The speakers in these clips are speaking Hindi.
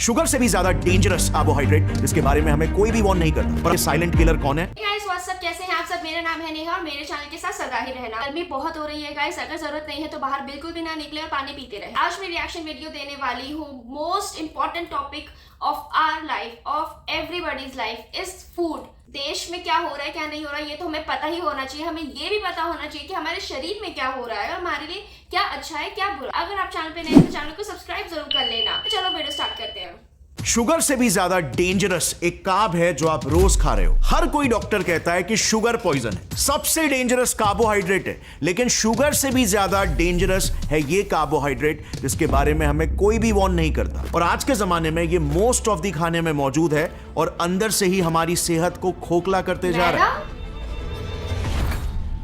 शुगर से भी ज्यादा डेंजरस कार्बोहाइड्रेट जिसके बारे में हमें कोई भी वार्न नहीं करता। पर साइलेंट किलर कौन है? गाइस व्हाट्स अप, कैसे हैं आप सब? मेरा नाम है नेहा और मेरे चैनल के साथ सदा ही रहना। गर्मी बहुत हो रही है गाइस, अगर जरूरत नहीं है तो बाहर बिल्कुल भी ना निकले और पानी पीते रहे। आज मैं रिएक्शन वीडियो देने वाली हूँ। Most important topic of our life, of everybody's life is food. देश में क्या हो रहा है क्या नहीं हो रहा है ये तो हमें पता ही होना चाहिए। हमें ये भी पता होना चाहिए कि हमारे शरीर में क्या हो रहा है और हमारे लिए क्या अच्छा है क्या बुरा। अगर आप चैनल पे नए हैं तो चैनल को सब्सक्राइब जरूर कर लेना। तो चलो वीडियो स्टार्ट करते हैं। शुगर से भी ज्यादा डेंजरस एक कार्ब है जो आप रोज खा रहे हो। हर कोई डॉक्टर कहता है कि शुगर पॉइजन है, सबसे डेंजरस कार्बोहाइड्रेट है, लेकिन शुगर से भी ज्यादा डेंजरस है ये कार्बोहाइड्रेट जिसके बारे में हमें कोई भी वार्न नहीं करता। और आज के जमाने में ये मोस्ट ऑफ द खाने में मौजूद है और अंदर से ही हमारी सेहत को खोखला करते जा रहा है।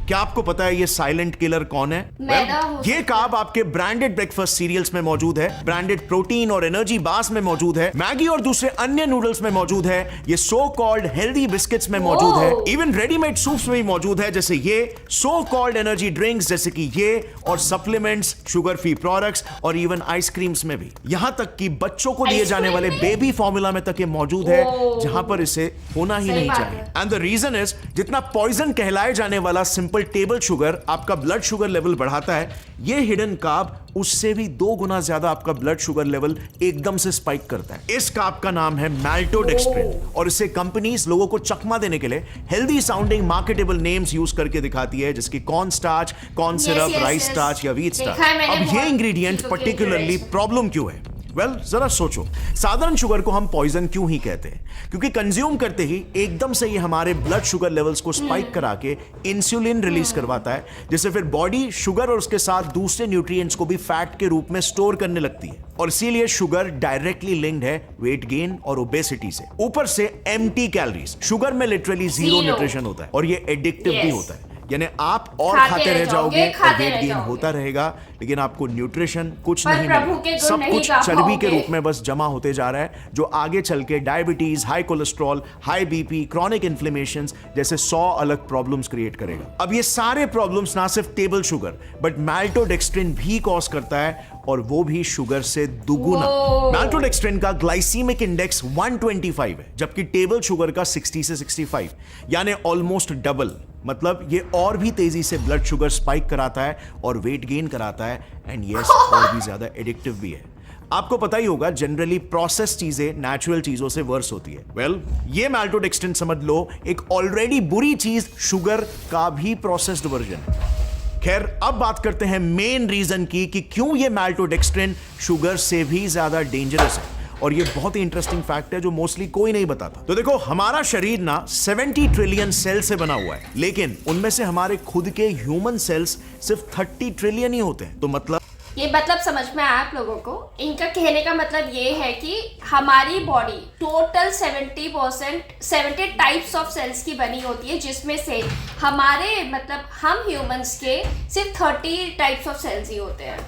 क्या आपको पता है ये साइलेंट किलर कौन है? ये कार्ब आपके ब्रांडेड ब्रेकफास्ट सीरियल्स में मौजूद है, ब्रांडेड प्रोटीन और एनर्जी बार्स में मौजूद है, मैगी और दूसरे अन्य नूडल्स में मौजूद है, ये सो कॉल्ड हेल्दी बिस्किट्स में मौजूद है, इवन रेडीमेड सूप्स में भी मौजूद है जैसे ये सो कॉल्ड एनर्जी ड्रिंक्स जैसे कि ये, और सप्लीमेंट्स, शुगर फ्री प्रोडक्ट्स और इवन आइसक्रीम्स में भी। यहां तक कि बच्चों को दिए जाने वाले बेबी फॉर्मूला में तक ये मौजूद है जहां पर इसे होना ही नहीं चाहिए। एंड द रीजन इज जितना पॉइजन कहलाए जाने वाला सिंपल टेबल शुगर आपका ब्लड शुगर लेवल बढ़ाता है, ये हिडन कार्ब उससे भी 2 गुना ज्यादा आपका ब्लड शुगर लेवल एकदम से स्पाइक करता है। इस कार्ब का नाम है माल्टोडेक्स्ट्रिन और इसे कंपनीज लोगों को चकमा देने के लिए healthy sounding marketable names use करके दिखाती है जैसे corn starch, corn syrup, rice starch या व्हीट स्टार्च। अब ये इंग्रेडिएंट पर्टिकुलरली प्रॉब्लम क्यों है? जरा सोचो, साधारण शुगर को हम पॉइजन क्यों ही कहते हैं? क्योंकि कंज्यूम करते ही एकदम से ये हमारे ब्लड शुगर लेवल्स को स्पाइक करा के इंसुलिन रिलीज करवाता है, जिससे फिर बॉडी शुगर और उसके साथ दूसरे न्यूट्रिएंट्स को भी फैट के रूप में स्टोर करने लगती है। और इसीलिए शुगर डायरेक्टली लिंक्ड है वेट गेन और ओबेसिटी से। ऊपर से एम्प्टी कैलोरीज, शुगर में लिटरली जीरो न्यूट्रिशन होता है और ये एडिक्टिव भी होता है, यानी आप और खाते रह जाओगे और वेट गेन होता रहेगा, लेकिन आपको न्यूट्रिशन कुछ नहीं मिलेगा। सब कुछ चर्बी के रूप में बस जमा होते जा रहा है जो आगे चल के diabetes, high cholesterol, high BP, chronic inflammation जैसे 100 अलग प्रॉब्लम्स क्रिएट करेगा। अब ये सारे प्रॉब्लम्स ना सिर्फ टेबल शुगर बट माल्टोडेक्स्ट्रिन भी कॉज करता है, और वो भी शुगर से दुगुना। माल्टोडेक्स्ट्रिन का ग्लाइसीमिक इंडेक्स 125 है जबकि टेबल शुगर का 60 से 65, यानी ऑलमोस्ट डबल। मतलब ये और भी तेजी से ब्लड शुगर स्पाइक कराता है और वेट गेन कराता है, एंड यस और भी ज्यादा एडिक्टिव भी है। आपको पता ही होगा जनरली प्रोसेस चीजें नेचुरल चीजों से वर्स होती है। ये माल्टोडेक्स्ट्रिन समझ लो एक ऑलरेडी बुरी चीज शुगर का भी प्रोसेस्ड वर्जन है। खैर, अब बात करते हैं मेन रीजन की कि क्यों ये माल्टोडेक्स्ट्रिन शुगर से भी ज्यादा डेंजरस है। और ये बहुत ही इंटरेस्टिंग फैक्ट है जो मोस्टली कोई नहीं बताता। तो देखो, हमारा शरीर ना 70 ट्रिलियन सेल से बना हुआ है, लेकिन उनमें से हमारे खुद के ह्यूमन सेल्स सिर्फ 30 ट्रिलियन ही होते हैं। तो मतलब ये मतलब समझ में आया आप लोगों को? इनका कहने का मतलब ये है कि हमारी body total 70 types of cells की बनी होती है, जिसमें से हमारे मतलब हम ह्यूमंस के सिर्फ 30 टाइप्स ऑफ सेल्स ही होते हैं।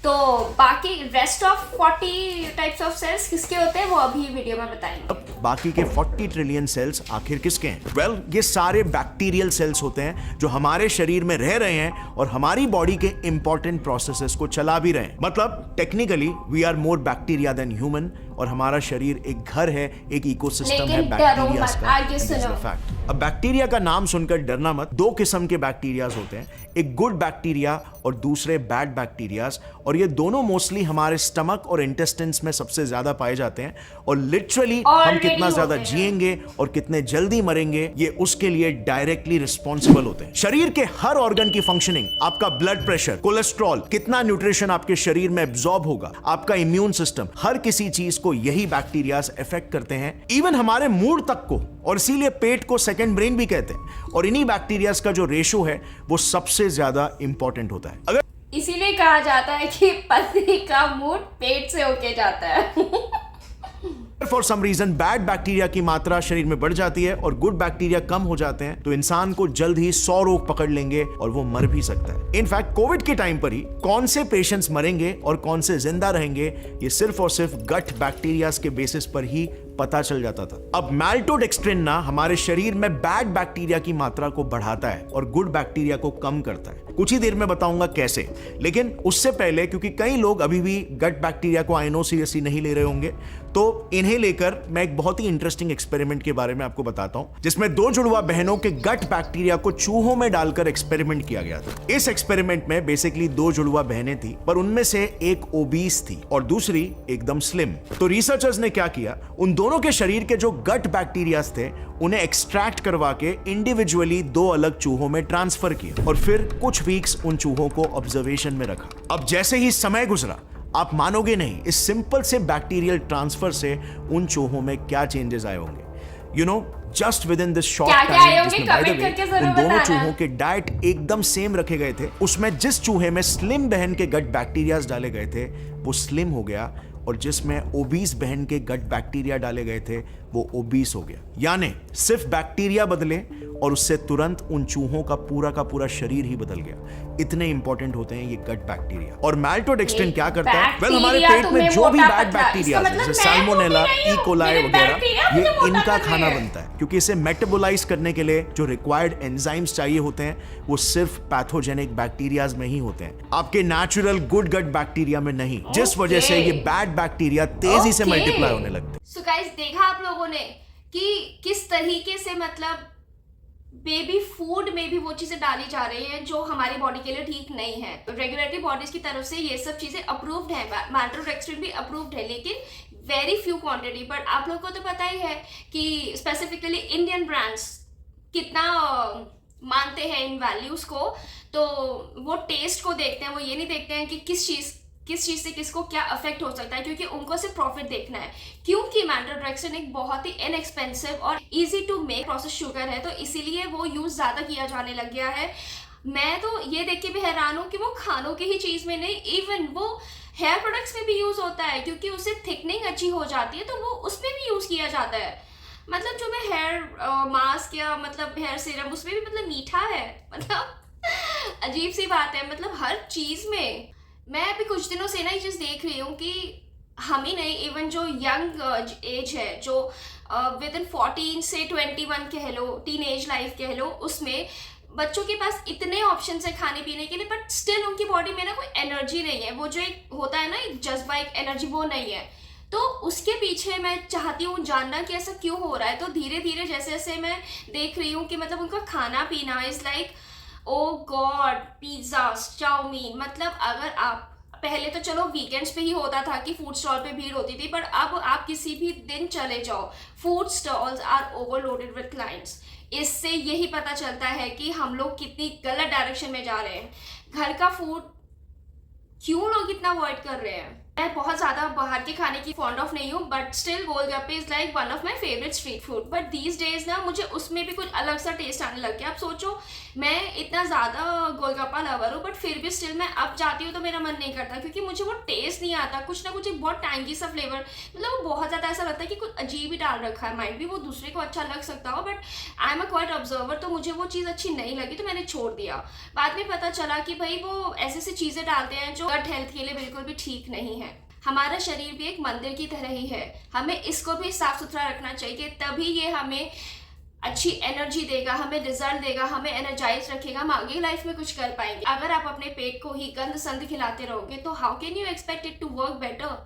तो बाकी rest of 40 types of cells किसके होते हैं वो अभी वीडियो में बताएंगे। अब बाकी के 40 ट्रिलियन सेल्स आखिर किसके हैं? ये सारे बैक्टीरियल सेल्स होते हैं जो हमारे शरीर में रह रहे हैं और हमारी बॉडी के इंपॉर्टेंट प्रोसेसेस को चला भी रहे हैं। मतलब technically we are more bacteria than human, और हमारा शरीर एक घर है, एक इकोसिस्टम है बैक्टीरियाज का। फैक्ट। अब बैक्टीरिया का नाम सुनकर डरना मत। 2 किस्म के बैक्टीरियाज होते हैं, एक गुड बैक्टीरिया और दूसरे बैड बैक्टीरियाज, और ये दोनों मोस्टली हमारे स्टमक और इंटेस्टाइन्स में सबसे ज्यादा पाए जाते हैं। और लिटरली हम कितना ज्यादा जिएंगे और कितने जल्दी मरेंगे ये उसके लिए डायरेक्टली रिस्पॉन्सिबल होते हैं। शरीर के हर ऑर्गन की फंक्शनिंग, आपका ब्लड प्रेशर, कोलेस्ट्रॉल, कितना न्यूट्रिशन आपके शरीर में एब्जॉर्ब होगा, आपका इम्यून सिस्टम, हर किसी चीज को यही बैक्टीरियाज इफेक्ट करते हैं, इवन हमारे मूड तक को। और इसीलिए पेट को सेकंड ब्रेन भी कहते हैं, और इन्हीं बैक्टीरियाज का जो रेशो है वो सबसे ज्यादा इंपॉर्टेंट होता है। अगर इसीलिए कहा जाता है कि पति का मूड पेट से होके जाता है। For some reason bad bacteria की मात्रा शरीर में बढ़ जाती है और गुड बैक्टीरिया कम हो जाते हैं, तो इंसान को जल्द ही 100 रोग पकड़ लेंगे और वो मर भी सकता है। इनफैक्ट कोविड के टाइम पर ही कौन से पेशेंट्स मरेंगे और कौन से जिंदा रहेंगे ये सिर्फ और सिर्फ गट बैक्टीरिया के बेसिस पर ही पता चल जाता था। अब मैल्टोडेक्स्ट्रिन ना हमारे शरीर में बैड बैक्टीरिया की मात्रा को बढ़ाता है और गुड बैक्टीरिया को कम करता है। कुछ ही देर में बताऊंगा कैसे, लेकिन उससे पहले क्योंकि कई लोग अभी भी गट बैक्टीरिया को आई नो सीरियसली नहीं ले रहे होंगे, तो इन्हें लेकर मैं एक बहुत ही इंटरेस्टिंग एक्सपेरिमेंट के बारे में आपको बताता हूं, जिसमें दो जुड़वा बहनों के गट बैक्टीरिया को चूहों में डालकर एक्सपेरिमेंट किया गया था। इस एक्सपेरिमेंट में बेसिकली दो जुड़वा बहनें थी, पर उनमें से एक ओबीस थी और दूसरी एकदम स्लिम। तो रिसर्चर्स ने क्या किया, उन दोनों के शरीर के जो गट बैक्टीरियाज थे उन्हें एक्सट्रैक्ट करवा के इंडिविजुअली दो अलग चूहों में ट्रांसफर किया और फिर कुछ वीक्स उन चूहों को ऑब्जर्वेशन में रखा। अब जैसे ही समय गुजरा, आप मानोगे नहीं, इस सिंपल से बैक्टीरियल ट्रांसफर से उन चूहों में क्या चेंजेस आए होंगे। You know, just with in this short time, जिसमें बाय द वे उन दोनों चूहों के डाइट एकदम सेम रखे गए थे, उसमें जिस चूहे में स्लिम बहन के गट बैक्टीरियाज डाले गए थे वो स्लिम हो गया और जिसमें ओबीस बहन के गट बैक्टीरिया डाले गए थे वो ओबीस हो गया। यानी सिर्फ बैक्टीरिया बदले और उससे तुरंत उन चूहों का पूरा शरीर ही बदल गया। इतने इंपॉर्टेंट होते हैं ये गट बैक्टीरिया। और मैल्टोडेक्स्ट्रिन क्या करता है, वेल हमारे पेट में जो भी बैड बैक्टीरिया जैसे साल्मोनेला, ई कोलाई वगैरह, ये इनका खाना बनता है, क्योंकि इसे मेटाबोलाइज करने के लिए जो रिक्वायर्ड एंजाइम्स चाहिए होते हैं वो सिर्फ पैथोजेनिक बैक्टीरियाज में ही होते हैं, आपके नेचुरल गुड गट बैक्टीरिया में नहीं, जिस वजह से ये बैड बैक्टीरिया तेजी से मल्टीप्लाई होने लगते हैं। सो गाइस, देखा आप लोगों ने कि किस तरीके से मतलब बेबी फूड में भी वो चीजें डाली जा रही हैं जो हमारी बॉडी के लिए ठीक नहीं है। रेगुलेटरी बॉडीज की तरफ से ये सब चीजें अप्रूव्ड है, मैल्टोडेक्स्ट्रिन भी अप्रूव्ड है, लेकिन वेरी फ्यू क्वांटिटी। बट आप लोगों को तो पता ही है कि स्पेसिफिकली इंडियन ब्रांड्स कितना मानते हैं इन वैल्यूज को, तो वो टेस्ट को देखते हैं, वो ये नहीं देखते हैं कि किस चीज से किसको क्या अफेक्ट हो सकता है, क्योंकि उनको सिर्फ प्रॉफिट देखना है। क्योंकि मैल्टोडेक्स्ट्रिन एक बहुत ही इनएक्सपेंसिव और easy to make process sugar है, तो इसीलिए वो यूज ज्यादा किया जाने लग गया है। मैं तो ये देख के भी हैरान हूँ कि वो खानों की ही चीज में नहीं, इवन वो हेयर प्रोडक्ट्स में भी यूज होता है, क्योंकि उससे थिकनिंग अच्छी हो जाती है, तो वो उसमें भी यूज किया जाता है। मतलब जो मैं हेयर मास्क या मतलब हेयर सीरम, उसमें भी मतलब मीठा है, मतलब अजीब सी बात है। मतलब हर चीज में मैं अभी कुछ दिनों से ना ये चीज देख रही हूँ कि हम ही नहीं, इवन जो यंग एज है, जो विद इन 14 से 21 कह लो, टीन एज लाइफ कह लो, उसमें बच्चों के पास इतने ऑप्शन है खाने पीने के लिए, बट स्टिल उनकी बॉडी में ना कोई एनर्जी नहीं है। वो जो एक होता है ना, एक जज्बा, एक एनर्जी, वो नहीं है। तो उसके पीछे मैं चाहती हूँ जानना कि ऐसा क्यों हो रहा है। तो धीरे धीरे जैसे जैसे मैं देख रही हूँ कि मतलब उनका खाना पीना is like, oh God, pizza, chow mein. मतलब अगर आप पहले तो चलो वीकेंड्स पे ही होता था कि फूड स्टॉल पे भीड़ होती थी, पर अब आप किसी भी दिन चले जाओ, food stalls are overloaded with clients. इससे यही पता चलता है कि हम लोग कितनी गलत डायरेक्शन में जा रहे हैं। घर का फूड क्यों लोग इतना अवॉइड कर रहे हैं। मैं बहुत ज़्यादा बाहर के खाने की फॉन्ड ऑफ नहीं हूँ, but still golgappe is like one of my favourite street food. But these days ना मुझे उसमें भी कुछ अलग सा टेस्ट आने लग गया। आप सोचो, मैं इतना ज़्यादा गोलगप्पा लवर हूँ, बट फिर भी स्टिल मैं अब जाती हूँ तो मेरा मन नहीं करता, क्योंकि मुझे वो टेस्ट नहीं आता। कुछ ना कुछ एक बहुत टैंगी सा फ्लेवर, मतलब वो बहुत ज़्यादा ऐसा लगता है कि कुछ अजीब ही डाल रखा है। माइट भी वो दूसरे को अच्छा लग सकता हो, but I am a quite observer, तो मुझे वो चीज़ अच्छी नहीं लगी, तो मैंने छोड़ दिया। बाद में पता चला कि भाई वो ऐसी ऐसी चीज़ें डालते हैं जो गट हेल्थ के लिए बिल्कुल भी ठीक नहीं है। हमारा शरीर भी एक मंदिर की तरह ही है, हमें इसको भी साफ सुथरा रखना चाहिए, तभी ये हमें अच्छी एनर्जी देगा, हमें रिजल्ट देगा, हमें एनर्जाइज रखेगा, हम आगे लाइफ में कुछ कर पाएंगे। अगर आप अपने पेट को ही गंद संद खिलाते रहोगे तो how can you expect it to work better.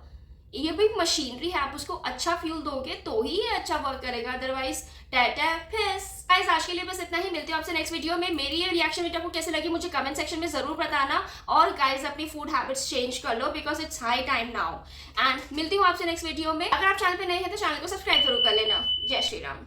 ये भी मशीनरी है, आप उसको अच्छा फ्यूल दोगे तो ही ये अच्छा वर्क करेगा, अदरवाइज टाटा फिस। गाइस, आज के लिए बस इतना ही। मिलती हूँ आपसे नेक्स्ट वीडियो में। मेरी ये रिएक्शन वीडियो आपको कैसे लगी मुझे कमेंट सेक्शन में जरूर बताना, और गाइस अपनी फूड हैबिट्स चेंज कर लो, because it's high time now. And मिलती हूँ आपसे नेक्स्ट वीडियो में। अगर आप चैनल पे नए हैं तो चैनल को सब्सक्राइब जरूर कर लेना। जय श्री राम।